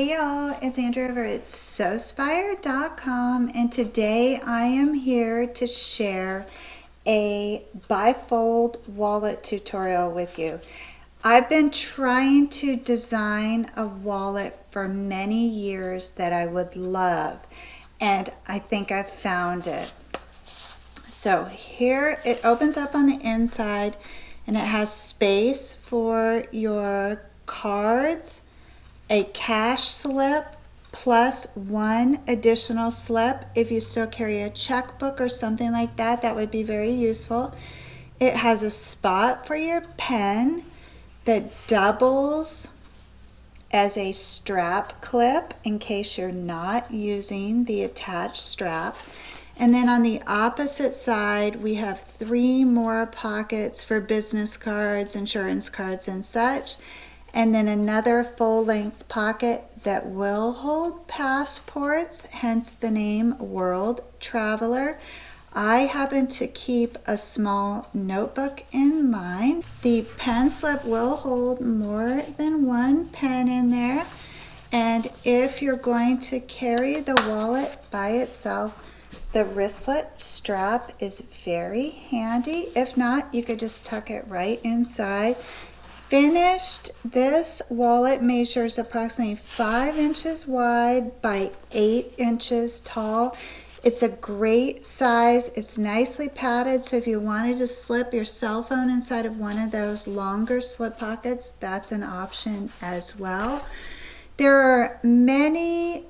Hey y'all, it's Andrea over at Sewspire.com, and today I am here to share a bifold wallet tutorial with you. I've been trying to design a wallet for many years that I would love, and I think I've found it. So here it opens up on the inside and it has space for your cards, a cash slip, plus one additional slip. If you still carry a checkbook or something like that, that would be very useful. It has a spot for your pen that doubles as a strap clip in case you're not using the attached strap. And then on the opposite side, we have 3 more pockets for business cards, insurance cards, and such. And then another full-length pocket that will hold passports, hence the name World Traveler. I happen to keep a small notebook in mine. The pen slip will hold more than one pen in there. And if you're going to carry the wallet by itself, the wristlet strap is very handy. If not, you could just tuck it right inside. Finished, this wallet measures approximately 5 inches wide by 8 inches tall. It's a great size. It's nicely padded, so if you wanted to slip your cell phone inside of one of those longer slip pockets, that's an option as well. There are many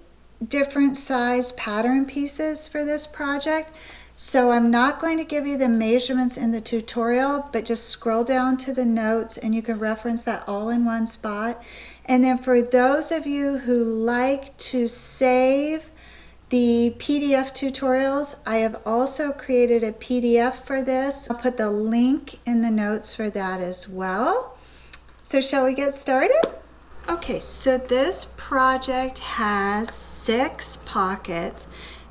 different size pattern pieces for this project. So I'm not going to give you the measurements in the tutorial, but just scroll down to the notes and you can reference that all in one spot. And then for those of you who like to save the PDF tutorials, I have also created a PDF for this. I'll put the link in the notes for that as well. So shall we get started? Okay, so this project has 6 pockets.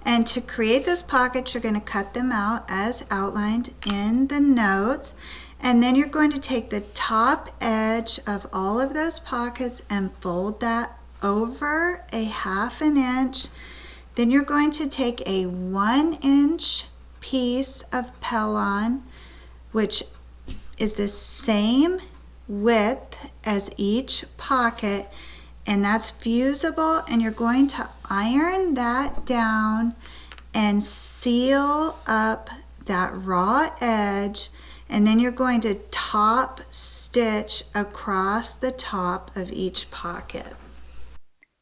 And to create those pockets, you're going to cut them out as outlined in the notes. And then you're going to take the top edge of all of those pockets and fold that over a 1/2 inch. Then you're going to take a 1 inch piece of Pellon, which is the same width as each pocket, and that's fusible, and you're going to iron that down and seal up that raw edge, and then you're going to top stitch across the top of each pocket.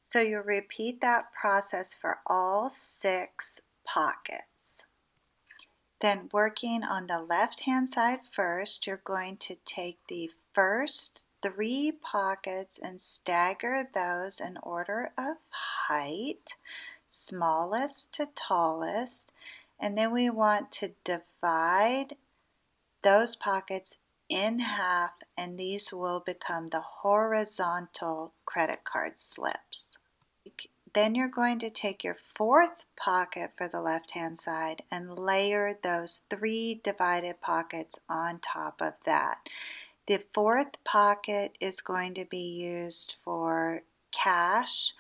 So you'll repeat that process for all 6 pockets. Then working on the left hand side first, you're going to take the first 3 pockets and stagger those in order of height, smallest to tallest, and then we want to divide those pockets in half, and these will become the horizontal credit card slips. Then you're going to take your 4th pocket for the left hand side and layer those 3 divided pockets on top of that. The 4th pocket is going to be used for cash,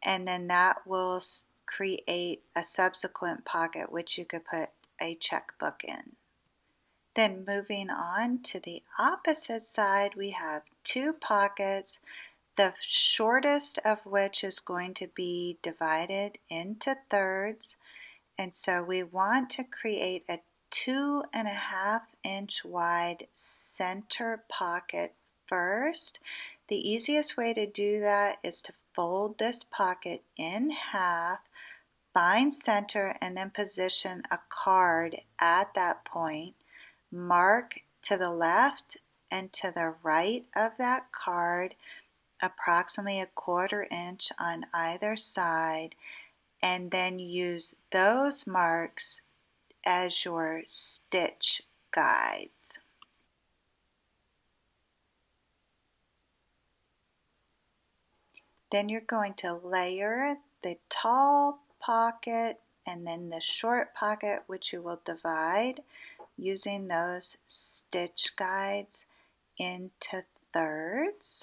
and then that will create a subsequent pocket which you could put a checkbook in. Then moving on to the opposite side, we have 2 pockets, the shortest of which is going to be divided into thirds, and so we want to create a 2.5 inch wide center pocket first. The easiest way to do that is to fold this pocket in half, find center, and then position a card at that point. Mark to the left and to the right of that card approximately a 1/4 inch on either side, and then use those marks as your stitch guides. Then you're going to layer the tall pocket and then the short pocket, which you will divide using those stitch guides into thirds.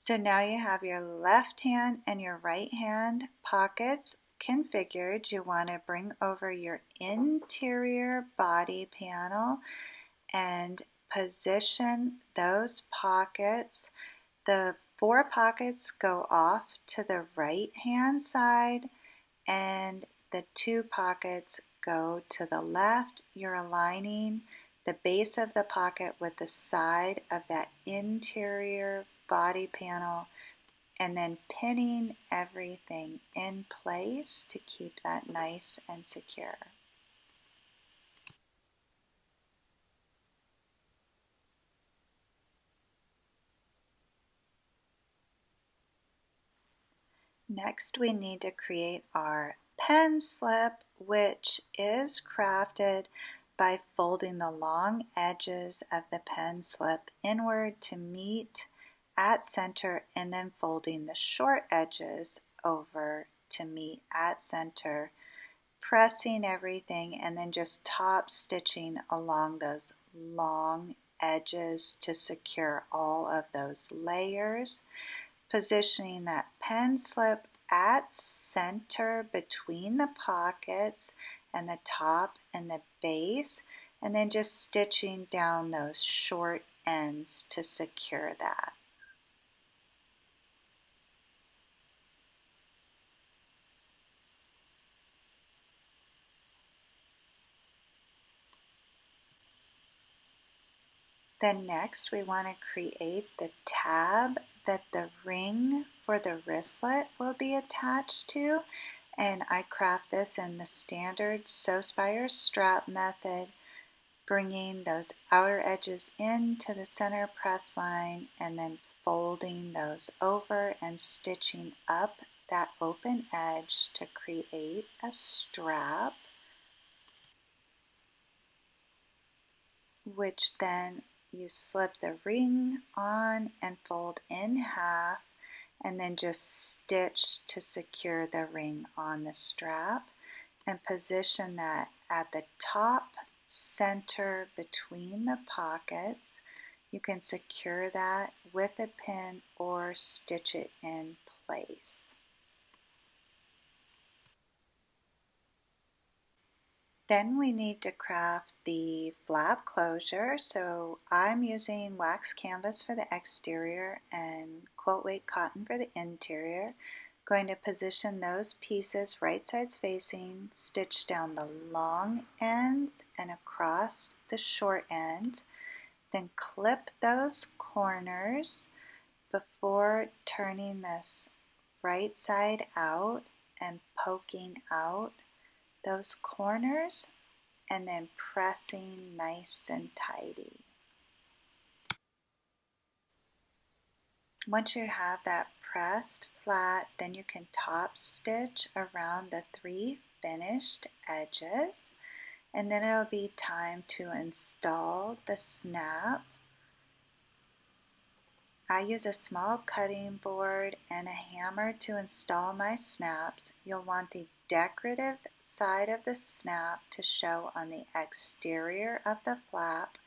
So now you have your left hand and your right hand pockets configured. You want to bring over your interior body panel and position those pockets. The 4 pockets go off to the right hand side and the 2 pockets go to the left. You're aligning the base of the pocket with the side of that interior body panel and then pinning everything in place to keep that nice and secure. Next, we need to create our pen slip, which is crafted by folding the long edges of the pen slip inward to meet at center and then folding the short edges over to meet at center, pressing everything and then just top stitching along those long edges to secure all of those layers. Positioning that pen slip at center between the pockets and the top and the base, and then just stitching down those short ends to secure that. Then next we want to create the tab that the ring for the wristlet will be attached to, and I craft this in the standard Sewspire strap method, bringing those outer edges into the center press line and then folding those over and stitching up that open edge to create a strap, which then you slip the ring on and fold in half and then just stitch to secure the ring on the strap and position that at the top center between the pockets. You can secure that with a pin or stitch it in place. Then we need to craft the flap closure. So I'm using wax canvas for the exterior and quilt weight cotton for the interior. Going to position those pieces right sides facing, stitch down the long ends and across the short end. Then clip those corners before turning this right side out and poking out those corners and then pressing nice and tidy. Once you have that pressed flat, then you can top stitch around the 3 finished edges, and then it'll be time to install the snap. I use a small cutting board and a hammer to install my snaps. You'll want the decorative side of the snap to show on the exterior of the flap,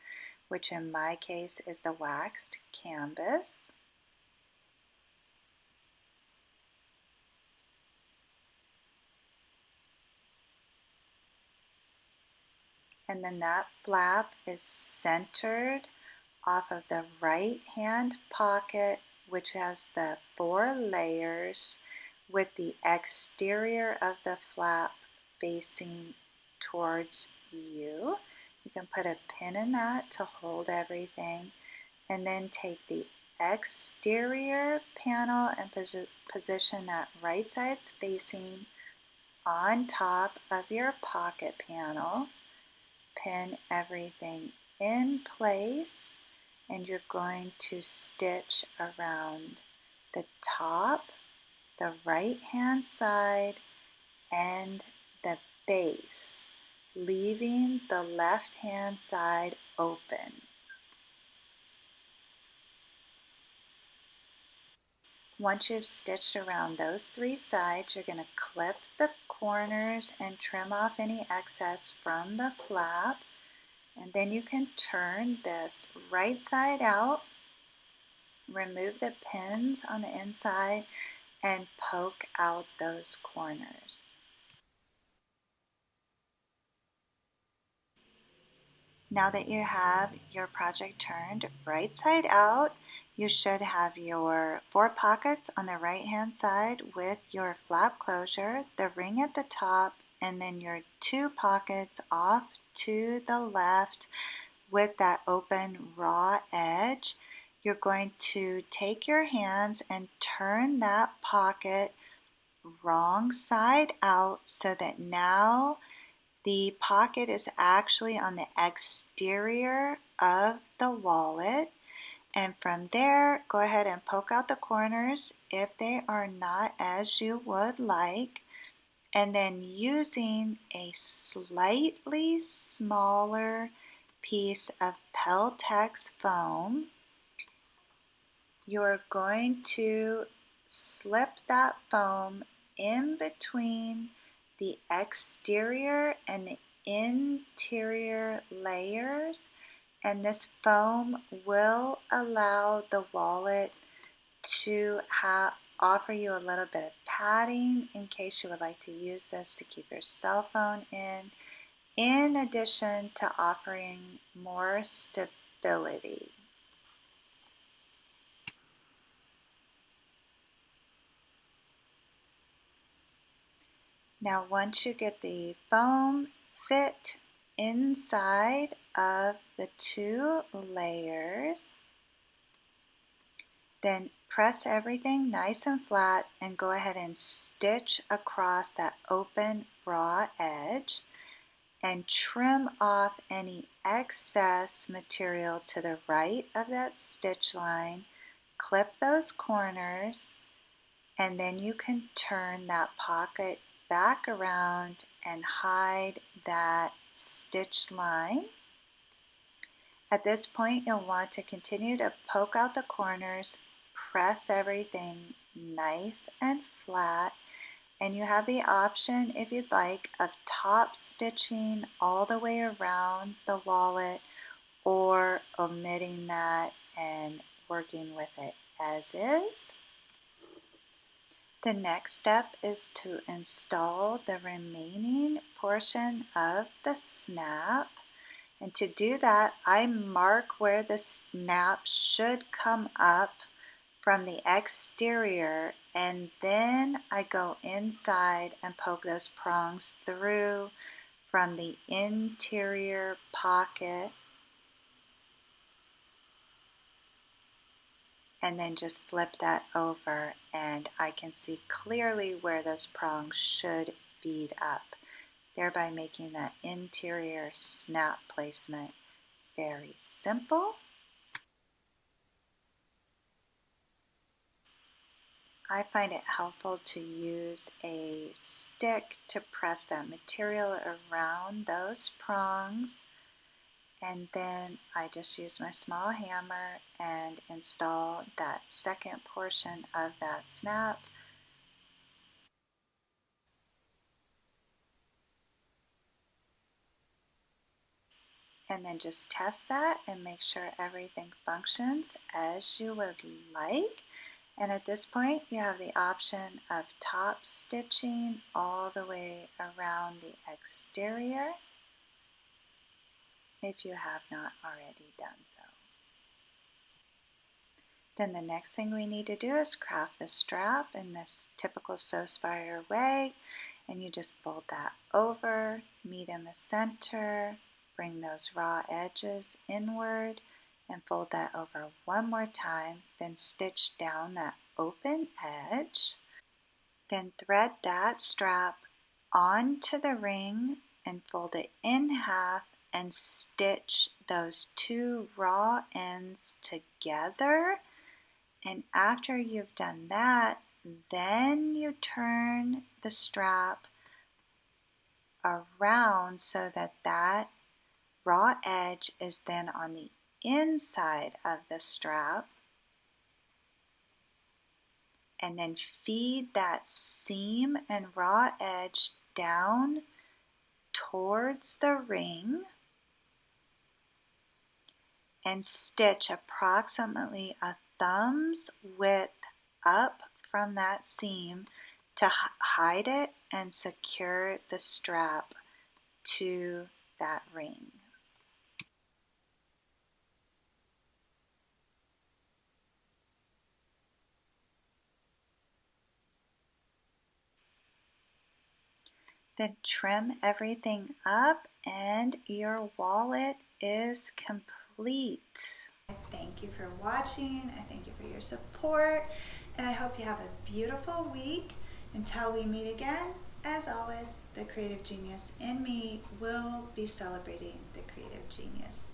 which in my case is the waxed canvas. And then that flap is centered off of the right hand pocket, which has the 4 layers with the exterior of the flap facing towards you. You can put a pin in that to hold everything and then take the exterior panel and position that right sides facing on top of your pocket panel. Pin everything in place and you're going to stitch around the top, the right hand side, and the base, leaving the left hand side open. Once you've stitched around those 3 sides, you're going to clip the corners and trim off any excess from the flap. And then you can turn this right side out remove the pins on the inside and poke out those corners. Now that you have your project turned right side out, you should have your 4 pockets on the right hand side with your flap closure, the ring at the top, and then your 2 pockets off to the left with that open raw edge. You're going to take your hands and turn that pocket wrong side out so that now the pocket is actually on the exterior of the wallet, and from there go ahead and poke out the corners if they are not as you would like, and then using a slightly smaller piece of Pellon foam, you're going to slip that foam in between the exterior and the interior layers, and this foam will allow the wallet to offer you a little bit of padding in case you would like to use this to keep your cell phone in addition to offering more stability. Now once you get the foam fit inside of the 2 layers, then press everything nice and flat and go ahead and stitch across that open raw edge and trim off any excess material to the right of that stitch line. Clip those corners, and then you can turn that pocket back around and hide that stitch line. At this point, you'll want to continue to poke out the corners, press everything nice and flat, and you have the option, if you'd like, of top stitching all the way around the wallet or omitting that and working with it as is. The next step is to install the remaining portion of the snap. And to do that, I mark where the snap should come up from the exterior, and then I go inside and poke those prongs through from the interior pocket, and then just flip that over and I can see clearly where those prongs should feed up, thereby making that interior snap placement very simple. I find it helpful to use a stick to press that material around those prongs, and then I just use my small hammer and install that second portion of that snap. And then just test that and make sure everything functions as you would like. And at this point, you have the option of top stitching all the way around the exterior if you have not already done so. Then the next thing we need to do is craft the strap in this typical Sewspire way, and you just fold that over, meet in the center, bring those raw edges inward, and fold that over one more time, then stitch down that open edge. Then thread that strap onto the ring and fold it in half and stitch those 2 raw ends together. And after you've done that, then you turn the strap around so that that raw edge is then on the inside of the strap, and then feed that seam and raw edge down towards the ring and stitch approximately thumb's width up from that seam to hide it and secure the strap to that ring. Then trim everything up and your wallet is complete. I thank you for watching. I thank you for your support, and I hope you have a beautiful week. Until we meet again, as always, the creative genius in me will be celebrating the creative genius